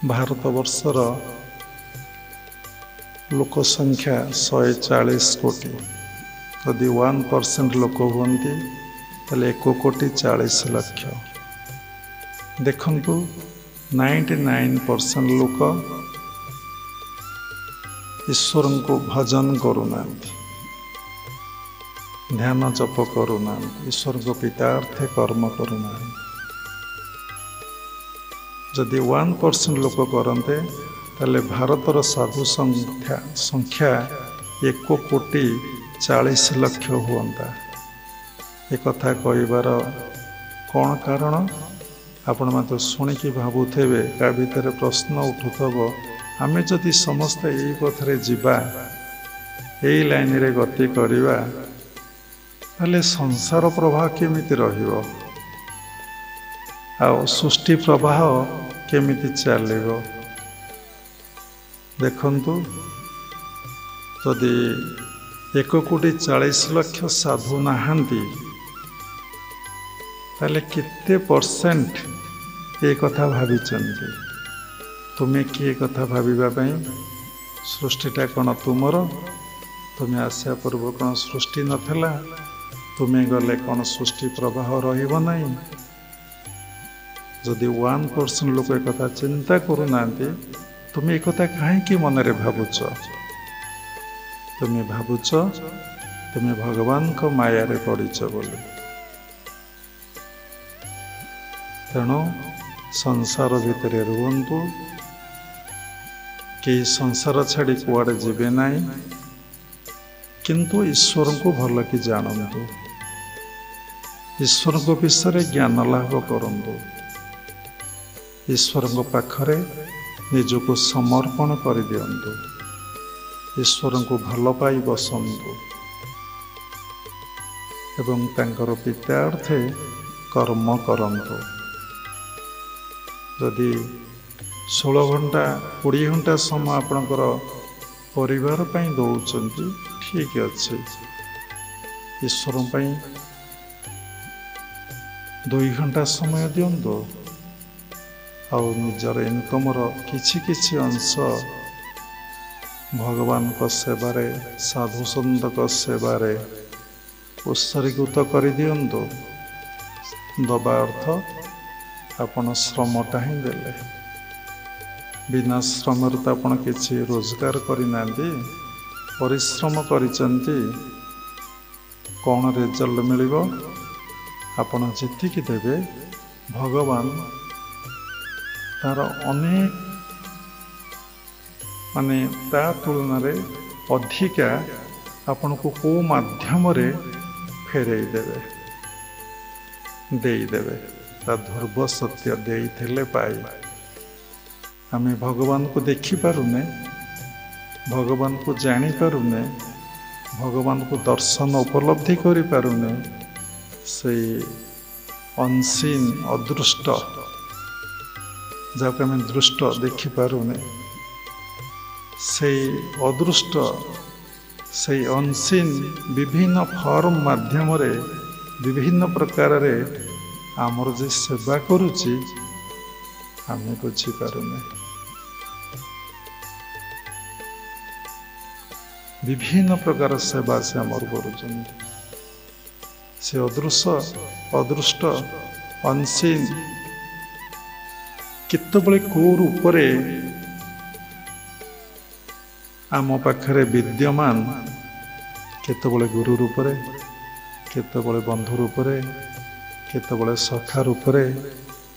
ଭାରତବର୍ଷର ଲୋକ ସଂଖ୍ୟା 140 କୋଟି। ଯଦି 1% ଲୋକ ହୁଅନ୍ତି ତାହେଲେ 1,40,00,000। ଦେଖନ୍ତୁ 99% ଲୋକ ଈଶ୍ୱରଙ୍କୁ ଭଜନ କରୁନାହାନ୍ତି, ଧ୍ୟାନ ଜପ କରୁନାହାନ୍ତି, ଈଶ୍ୱରଙ୍କ ପିତାର୍ଥେ କର୍ମ କରୁନାହାନ୍ତି। ଯଦି 1% ଲୋକ କରନ୍ତେ ତାହେଲେ ଭାରତର ସାଧୁ ସଂଖ୍ୟା 1,40,00,000 ହୁଅନ୍ତା। ଏକଥା କହିବାର କ'ଣ କାରଣ? ଆପଣ ମୋତେ ଶୁଣିକି ଭାବୁଥିବେ, ତା ଭିତରେ ପ୍ରଶ୍ନ ଉଠୁଥିବ, ଆମେ ଯଦି ସମସ୍ତେ ଏଇ ପଥରେ ଯିବା, ଏଇ ଲାଇନରେ ଗତି କରିବା, ତାହେଲେ ସଂସାର ପ୍ରବାହ କେମିତି ରହିବ? ଆଉ ସୃଷ୍ଟି ପ୍ରବାହ କେମିତି ଚାଲିବ? ଦେଖନ୍ତୁ, ଯଦି 1,40,00,000 ସାଧୁ ନାହାନ୍ତି, ତାହେଲେ କେତେ ପରସେଣ୍ଟ ଏ କଥା ଭାବିଛନ୍ତି? ତୁମେ କିଏ କଥା ଭାବିବା ପାଇଁ? ସୃଷ୍ଟିଟା କ'ଣ ତୁମର? ତୁମେ ଆସିବା ପୂର୍ବ କ'ଣ ସୃଷ୍ଟି ନଥିଲା? ତୁମେ ଗଲେ କ'ଣ ସୃଷ୍ଟି ପ୍ରବାହ ରହିବ ନାହିଁ? ଯଦି 1% ଲୋକ ଏକଥା ଚିନ୍ତା କରୁନାହାନ୍ତି, ତୁମେ ଏକଥା କାହିଁକି ମନରେ ଭାବୁଛ? ତୁମେ ଭାବୁଛ ତୁମେ ଭଗବାନଙ୍କ ମାୟାରେ ପଡ଼ିଛ ବୋଲି। ତେଣୁ ସଂସାର ଭିତରେ ରୁହନ୍ତୁ, କେହି ସଂସାର ଛାଡ଼ି କୁଆଡ଼େ ଯିବେ ନାହିଁ, କିନ୍ତୁ ଈଶ୍ୱରଙ୍କୁ ଭଲ କି ଜାଣନ୍ତୁ, ଈଶ୍ୱରଙ୍କ ବିଷୟରେ ଜ୍ଞାନ ଲାଭ କରନ୍ତୁ, ଈଶ୍ୱରଙ୍କ ପାଖରେ ନିଜକୁ ସମର୍ପଣ କରିଦିଅନ୍ତୁ, ଈଶ୍ୱରଙ୍କୁ ଭଲ ପାଇ ବସନ୍ତୁ ଏବଂ ତାଙ୍କର ପିତାର୍ଥେ କର୍ମ କରନ୍ତୁ। ଯଦି 16 ଘଣ୍ଟା 20 ଘଣ୍ଟା ସମୟ ଆପଣଙ୍କର ପରିବାର ପାଇଁ ଦେଉଛନ୍ତି, ଠିକ୍ ଅଛି। ଈଶ୍ୱର ପାଇଁ 2 ଘଣ୍ଟା ସମୟ ଦିଅନ୍ତୁ, ଆଉ ନିଜର ଇନକମର କିଛି ଅଂଶ ଭଗବାନଙ୍କ ସେବାରେ, ସାଧୁସନ୍ଥଙ୍କ ସେବାରେ ଉତ୍ସର୍ଗୀକୃତ କରିଦିଅନ୍ତୁ। ଦବା ଅର୍ଥ ଆପଣ ଶ୍ରମଟା ହିଁ ଦେଲେ। ବିନା ଶ୍ରମରେ ତ ଆପଣ କିଛି ରୋଜଗାର କରିନାହାନ୍ତି, ପରିଶ୍ରମ କରିଛନ୍ତି। କ'ଣ ରେଜଲ୍ଟ ମିଳିବ? ଆପଣ ଯେତିକି ଦେବେ, ଭଗବାନ ତାର ଅନେକ ତା ତୁଳନାରେ ଅଧିକା ଆପଣଙ୍କୁ କେଉଁ ମାଧ୍ୟମରେ ଫେରେଇ ଦେବେ, ଦେଇଦେବେ। ତା ଧ୍ରୁବ ସତ୍ୟ ଦେଇଥିଲେ ପାଇ। ଆମେ ଭଗବାନଙ୍କୁ ଦେଖିପାରୁନେ, ଭଗବାନଙ୍କୁ ଜାଣିପାରୁନେ, ଭଗବାନଙ୍କୁ ଦର୍ଶନ ଉପଲବ୍ଧି କରିପାରୁନେ। ସେଇ ଅନସିନ୍, ଅଦୃଷ୍ଟ, ଯାହାକୁ ଆମେ ଦୃଷ୍ଟ ଦେଖିପାରୁନେ, ସେଇ ଅଦୃଷ୍ଟ, ସେଇ ଅନସିନ୍ ବିଭିନ୍ନ ଫର୍ମ ମାଧ୍ୟମରେ, ବିଭିନ୍ନ ପ୍ରକାରରେ ଆମର ଯେ ସେବା କରୁଛି, ଆମେ ବୁଝିପାରୁନେ। ବିଭିନ୍ନ ପ୍ରକାର ସେବା ସେ ଆମର କରୁଛନ୍ତି। ସେ ଅଦୃଷ୍ଟ, ଅନସିନ୍ କେତେବେଳେ କୋଉ ରୂପରେ ଆମ ପାଖରେ ବିଦ୍ୟମାନ, କେତେବେଳେ ଗୁରୁ ରୂପରେ, କେତେବେଳେ ବନ୍ଧୁ ରୂପରେ, କେତେବେଳେ ସଖା ରୂପରେ,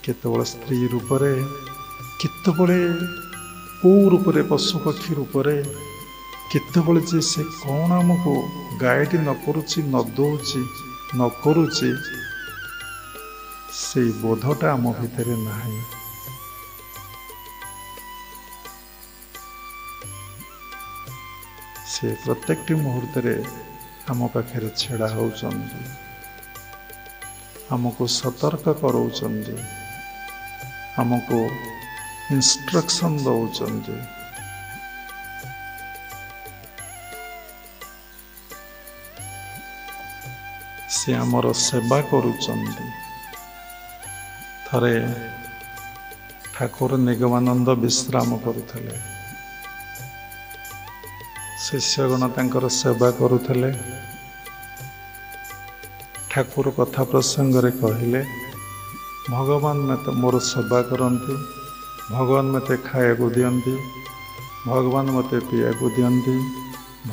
କେତେବେଳେ ସ୍ତ୍ରୀ ରୂପରେ, କେତେବେଳେ କୋଉ ରୂପରେ, ପଶୁପକ୍ଷୀ ରୂପରେ, କେତେବେଳେ ଯେ ସେ କ'ଣ ଆମକୁ ଗାଇଡ୍ ନ କରୁଛି, ନ ଦେଉଛି, ନ କରୁଛି, ସେଇ ବୋଧଟା ଆମ ଭିତରେ ନାହିଁ। ସେ ପ୍ରତ୍ୟେକଟି ମୁହୂର୍ତ୍ତରେ ଆମ ପାଖରେ ଛିଡ଼ା ହେଉଛନ୍ତି, ଆମକୁ ସତର୍କ କରାଉଛନ୍ତି, ଆମକୁ ଇନଷ୍ଟ୍ରକ୍ସନ୍ ଦେଉଛନ୍ତି। ସେ ଆମର ସେବା କରୁଛନ୍ତି। ଥରେ ଠାକୁର ନିଗମାନନ୍ଦ ବିଶ୍ରାମ କରୁଥିଲେ। ଶିଷ୍ୟଗଣ ତାଙ୍କର ସେବା କରୁଥିଲେ। ଠାକୁର କଥା ପ୍ରସଙ୍ଗରେ କହିଲେ, ଭଗବାନ ମୋତେ ମୋର ସେବା କରନ୍ତି, ଭଗବାନ ମୋତେ ଖାଇବାକୁ ଦିଅନ୍ତି, ଭଗବାନ ମୋତେ ପିଇବାକୁ ଦିଅନ୍ତି,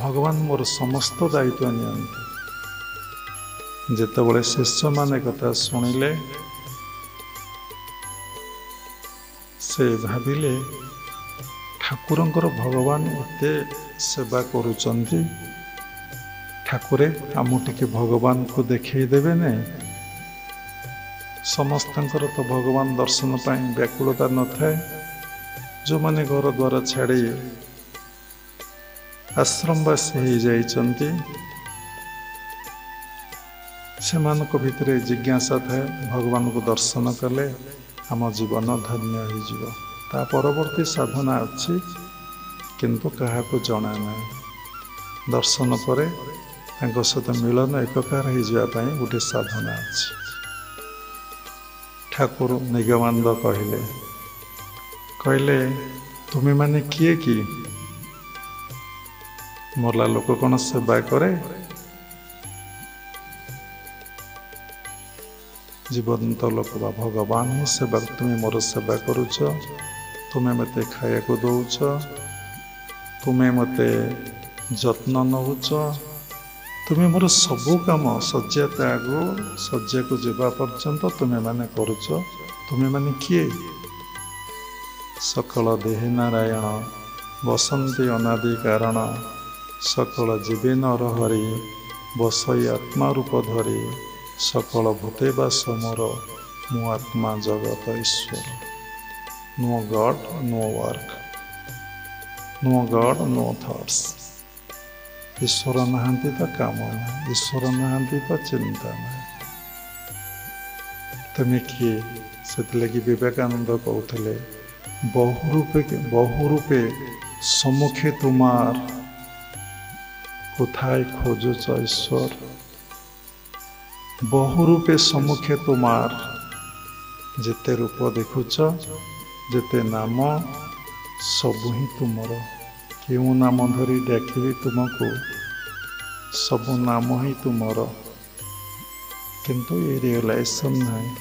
ଭଗବାନ ମୋର ସମସ୍ତ ଦାୟିତ୍ୱ ନିଅନ୍ତି। ଯେତେବେଳେ ଶିଷ୍ୟମାନେ କଥା ଶୁଣିଲେ, ସେ ଭାବିଲେ ଠାକୁରଙ୍କର ଭଗବାନ ଏତେ ସେବା କରୁଛନ୍ତି, ଠାକୁରେ ଆମକୁ ଟିକେ ଭଗବାନଙ୍କୁ ଦେଖେଇ ଦେବେ ନାହିଁ। ସମସ୍ତଙ୍କର ତ ଭଗବାନ ଦର୍ଶନ ପାଇଁ ବ୍ୟାକୁଳତା ନଥାଏ। ଯେଉଁମାନେ ଘର ଦ୍ୱାର ଛାଡ଼ି ଆଶ୍ରମବାସୀ ହେଇଯାଇଛନ୍ତି, ସେମାନଙ୍କ ଭିତରେ ଜିଜ୍ଞାସା ଥାଏ, ଭଗବାନଙ୍କୁ ଦର୍ଶନ କଲେ ଆମ ଜୀବନ ଧନ୍ୟ ହେଇଯିବ। ତା ପରବର୍ତ୍ତୀ ସାଧନା ଅଛି, କିନ୍ତୁ କାହାକୁ ଜଣା ନାହିଁ। ଦର୍ଶନ ପରେ ତାଙ୍କ ସହିତ ମିଳନ ଏକକାର ହେଇଯିବା ପାଇଁ ଗୋଟେ ସାଧନା ଅଛି। ଠାକୁର ନିଗମାନନ୍ଦ କହିଲେ ତୁମେମାନେ କିଏ କି? ମଲା ଲୋକ କ'ଣ ସେବା କରେ? ଜୀବନ୍ତ ଲୋକ ବା ଭଗବାନ ହିଁ ସେବା। ତୁମେ ମୋର ସେବା କରୁଛ, ତୁମେ ମୋତେ ଖାଇବାକୁ ଦେଉଛ, ତୁମେ ମୋତେ ଯତ୍ନ ନେଉଛ, ତୁମେ ମୋର ସବୁ କାମ ଶଯ୍ୟା ତ୍ୟାଗ ଶଯ୍ୟାକୁ ଯିବା ପର୍ଯ୍ୟନ୍ତ ତୁମେମାନେ କରୁଛ। ତୁମେମାନେ କିଏ? ସକଳ ଦେହେ ନାରାୟଣ ବସନ୍ତି ଅନାଦି କାରଣ, ସକଳ ଜୀବେ ନର ହରି ବସଇ ଆତ୍ମା ରୂପ ଧରି, ସକଳ ଭୂତେ ବାସ ମୋର ମୁଁ ଆତ୍ମା ଜଗତ ଈଶ୍ୱର। ନୋ ଗଡ୍, ନୋ ୱାର୍କ, ନୋ ଗଡ୍, ନୋ ଥଟ୍ସ। ଈଶ୍ୱର ନାହାନ୍ତି ତ କାମ ନାହିଁ, ଈଶ୍ୱର ନାହାନ୍ତି ତ ଚିନ୍ତା ନାହିଁ। ତୁମେ କିଏ? ସେଥିଲାଗି ବିବେକାନନ୍ଦ କହୁଥିଲେ, বহু রূপে সম্মুখে তোমার, কোথায় খোঁজছ ঈশ্বর। বহু রূপে সম্মুখে তোমার, যেতে রূপ দেখুছ, যেতে নাମ, ସବୁ ହିଁ ତୁମର। କେଉଁ ନାମ ଧରି ଡାକିବି ତୁମକୁ, ସବୁ ନାମ ହିଁ ତୁମର। କିନ୍ତୁ ଏ ରିଏଲାଇଜେସନ୍ ନାହିଁ।